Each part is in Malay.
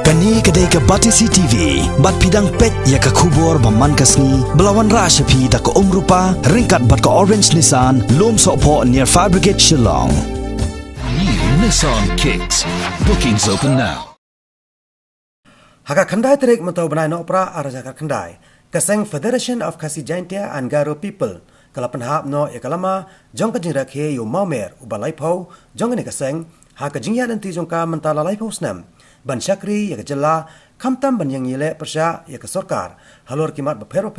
Kani kedai ke Batisi TV, bat pidang pet ya ke kubur baman kasni, belawan rasyapi tak ke rupa, ringkat bat ke orange Nissan, lom sokpo near Fkjgp Shillong. New Nissan Kicks. Bookings open now. Haka khandai terik mentau benai no opera arajaka khandai. Seng Federation of Fkjgp and Garo People. Kala penhap no ya kalama jong ka Jingrakhe yo Mawmer ubalai pau jong ni Seng haka jingya nanti jong ka mentala lai pau Snem. Ban syakri ya kejela kamtam ban yang yile persya ya ke sorkar halor kimat beper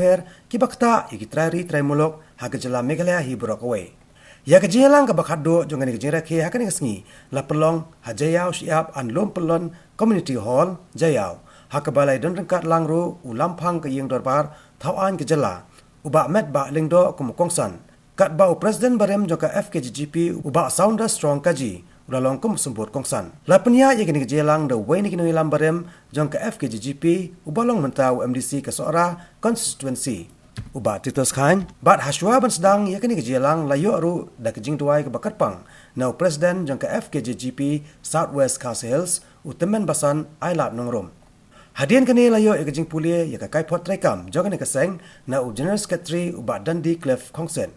ki bakta ya ki trai mulok ha kejela Meghalaya hi burok away ya ke jelang ka bakhado jongan ke Jingrakhe ha kan ngi la pelong ha jayau siap an lom pelon community hall jayau ha ke balai don rengkat langru ulampang ke yeng dorbar thawan kejela uba met ba lingdo kum kongsan kat bau president barem joka Fkjgp uba sounder strong kaji ulalong kum sembur kongsan. Lapenya ya kini kejelang the way ni kini lam barem jong ke Fkjgp ubalong mentau MDC ke Sora constituency. Uba titus khan bat haswa ban sedang ya kini kejelang layo ru da kejing tuai ke Bakatpang. Now president jong ke Fkjgp Southwest Khas Hills utemen basan ailap nongrom. Hadian kini layo ya kejing pulie ya ke kaipot trekam jong ni ke Seng na general secretary uba Dundee Cliff Kongsen.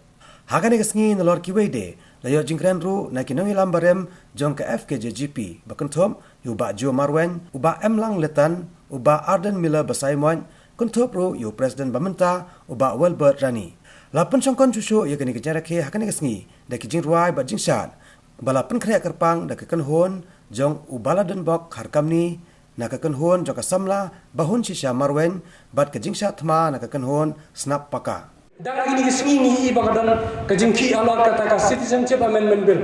Hakane kesngi nalor kiwede layo jingkran ru na kinong ilam barem jong ke Fkjgp bakentom uba Jo Marwen uba Emlang Letan uba Arden Miller Basaimon kuntop ru yu president bamenta uba Welbert Rani lapun songkon cucu ya kini Jingrakhe hakane kesngi da kijing ruai ba jingsat balapun kreak kerpang da kekenhon jong ubaladen bok harkamni na kekenhon jong kasamla bahun sisya Marwen bat kejingsat thma na kekenhon snap paka. Dan ini kesengi bagadan kejengki Allah kata citizenship amendment bill.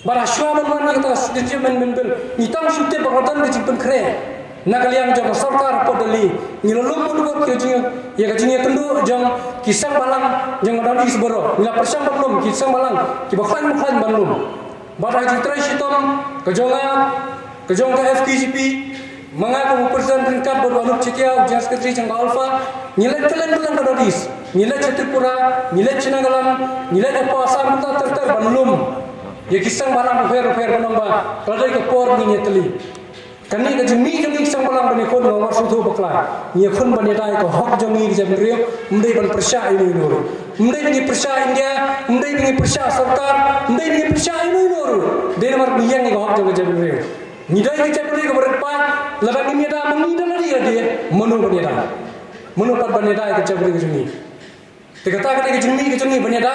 Baraswa man kata citizenship amendment bill. Nitang syute bagadan kejeng penkre. Nakaliang jong sarkar podali. Nilolum mudu kejeng ya kejeng tendu jong kisang balang jong dali seboro. Nila persang belum kisang balang. Kibakhan belum. Bara jitrai sitom kejong ke Fkjgp mengaku presiden ringkat berwalup cekiau jang sekretari jang alfa nilai telan kadadis nilai Tripura nilai Chinagalam nilai apa asam terter banlum ya kisang barang fer menambah kalau ke por ni teli kani ke jemi kisang barang bani kon nomor sudu bakla ni kon bani dai ko hok jemi jam rio mendai ban persya ini nur mendai ni persya India mendai ni persya sarkar mendai ni persya ini nur de nomor yang ni ko hok jam rio nidai ke capri ke berdepan laban ini ada mengida lagi dia menurut dia menurut baneda ke capri ke sini dikatakan ke jeni baneda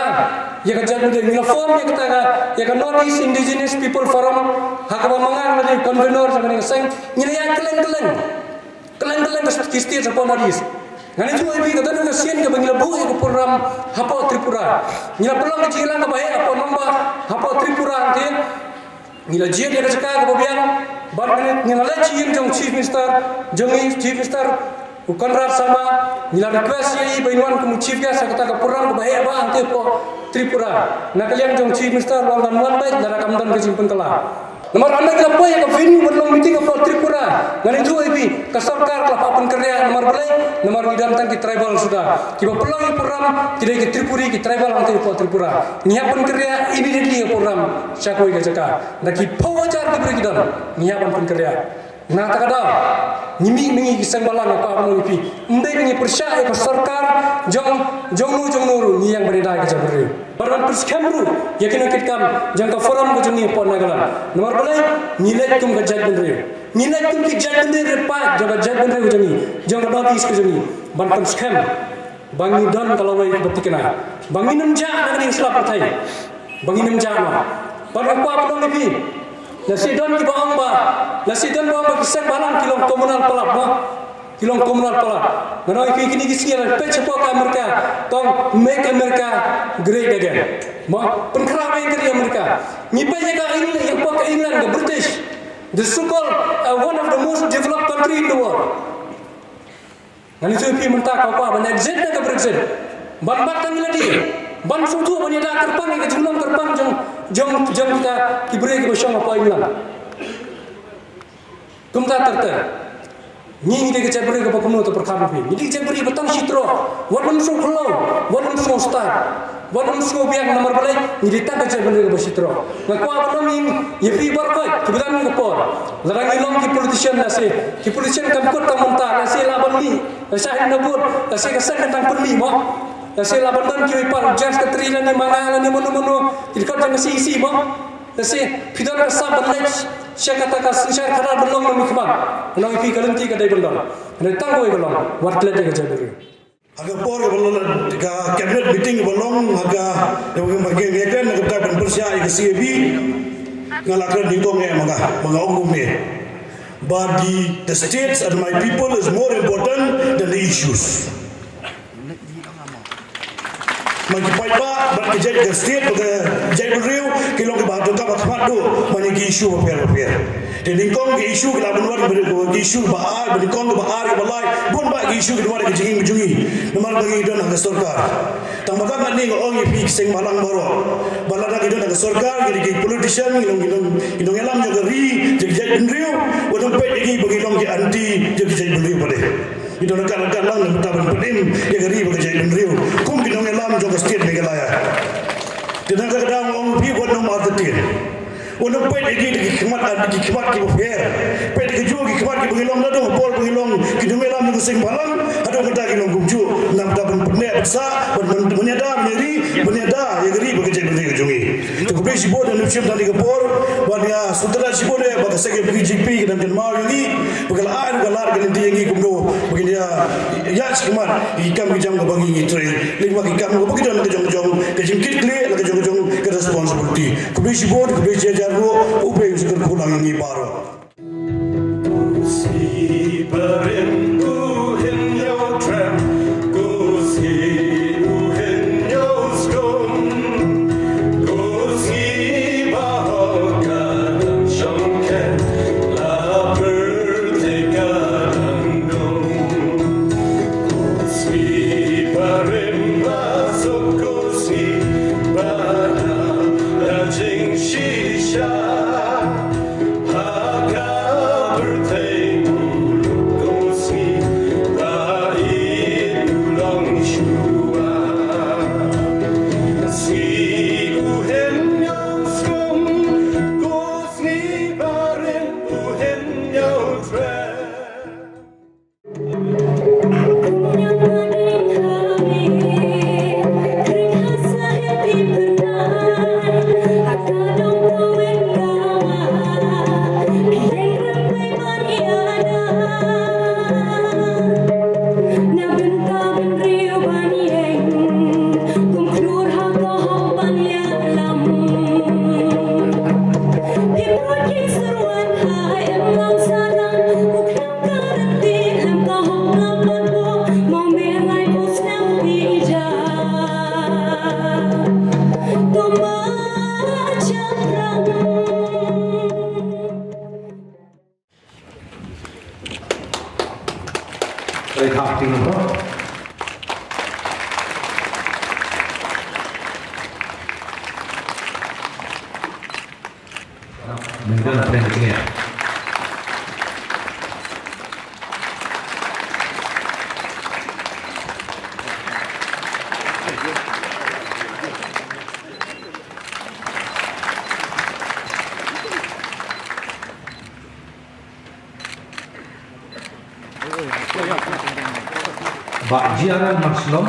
ya ke capri dia form ya kata ya ke North East Indigenous People Forum hakaba mangang dari convener sama dengan Seng nyelian kelen ke state sapon hadis ngani tu ibi kata dengan sian ke bangila bu ke program hapa Tripura nyila pelong ke jilang ke bae apa nombor hapa Tripura nanti nila jia dia cakap kemudian baru nila cium jong chief minister bukan sama nila request ye bainuan ke chief gas kata ke program ke bahaya ba ante po Tripura nak kalian jong chief minister wang dan baik dara kamdan ke simpen kala nomor anda ke apa ya ke venue berlong meeting ke Tripura ngan itu ibi ke sarkar ke papan kerja nomor belai nomor bidang tang ke tribal sudah kiba peluang program tidak ke Tripuri ke tribal ante po Tripura nyiapkan kerja immediately program syakoi ke jaka nak ki pawajar ke beri kidan nyiapkan kerja nah tak ada nyimi kisang balang apa mau ipi ndai ni persya ke sarkar jong nuru ni yang berida ke jabri baran perskamru yakin kitam jangka forum ko joni pon nagala nomor balai nilai tum ke jabri nilai tum ke jabri pa jaga jabri ko joni jang notice ko joni ban perskam bangi dan kalau wai betikena bangi nemja dengan Islam partai bangi nemja ma ban apa pun ipi Lasidon di bawang kisah balang kilong komunal pelap Menoi kini kisian pecepok Amerika tong make America great again pengkerama yang dari Amerika nyipanya ke England yang pok ke England ke British the so-called one of the most developed country in the world ngan itu pi mentah kau apa banyak jet ke Brexit ban batang lagi ban sutu banyak dah terpang ke jumlah terpang jom kita diberi ke bersama apa England kumta terter ni dia ke beri ke pokok tu perkara ni jadi beri betang sitro wan sung kelo wan sung star Wan usko biang nomor balai ni ditang ke jalan ke basitro. Ngakwa banomin yepi barkoi kebetulan ngapor. Larang ilong ki politician nasi. Ki politician kamput tamunta nasi laban ni. Nasi nabut nasi kesan tentang perli mo. Nasi laban dan ki wipar jas ketrila ni mangala ni mono-mono. Dikat jangan isi mo. Nasi pidan rasa balai saya katakan saya kadar belong nami kemar. Nami pi kalanti kadai belong. Retang koi belong. Wartlet ke jalan. Aga por balon ka cabinet meeting balong aga yang bagi ngeken aga taban persia ke CAB ngalakran dingkong mga ongum ni. But the states and my people is more important than the issues. Magi paipa bagi jadi ke state ke jadi beriu kilong ke batu ka batmat do mani ki issue apa. Dan dingkong ke isu ke laban war ke isu baar dingkong ke baar ke balai bon ba ke isu ke luar ke jinging bujungi nomor bagi don ke sorkar tang maka mani ngong ipi seng malang baro balada ke don ke sorkar ke politician ngong elam jo ri jadi bendriu wadon pe iki bagi long ke anti jadi bendriu pade itu nak lang taban pedim ke ri bagi jadi bendriu kum ke ngong elam jo ke state ke laya dan kadang ngong pi wadon nomor 13 Untuk pet lagi di kimat ki fair. Pet ke ju ki kimat ki bengilong dado pol bengilong ki dumelam ni sing balang ada kita ki long gumju nam ta pun pene sa menyada ya geri bekerja bagi ke jungi. Tu ko si bod dan chim tadi ke por wania sudra si bod ya bagi segi Fkjgp dan mau ini begal aan galar ke nanti yang kumdo bagi dia ya kimat ikam ki jam bagi ni tre lima ki kam ko bagi dan ke jong ke jingkit kle ke jong ke responsibility. Ko si bod ko si Jargo upaya seger pulang ini baru. Pak Jiaran Maslom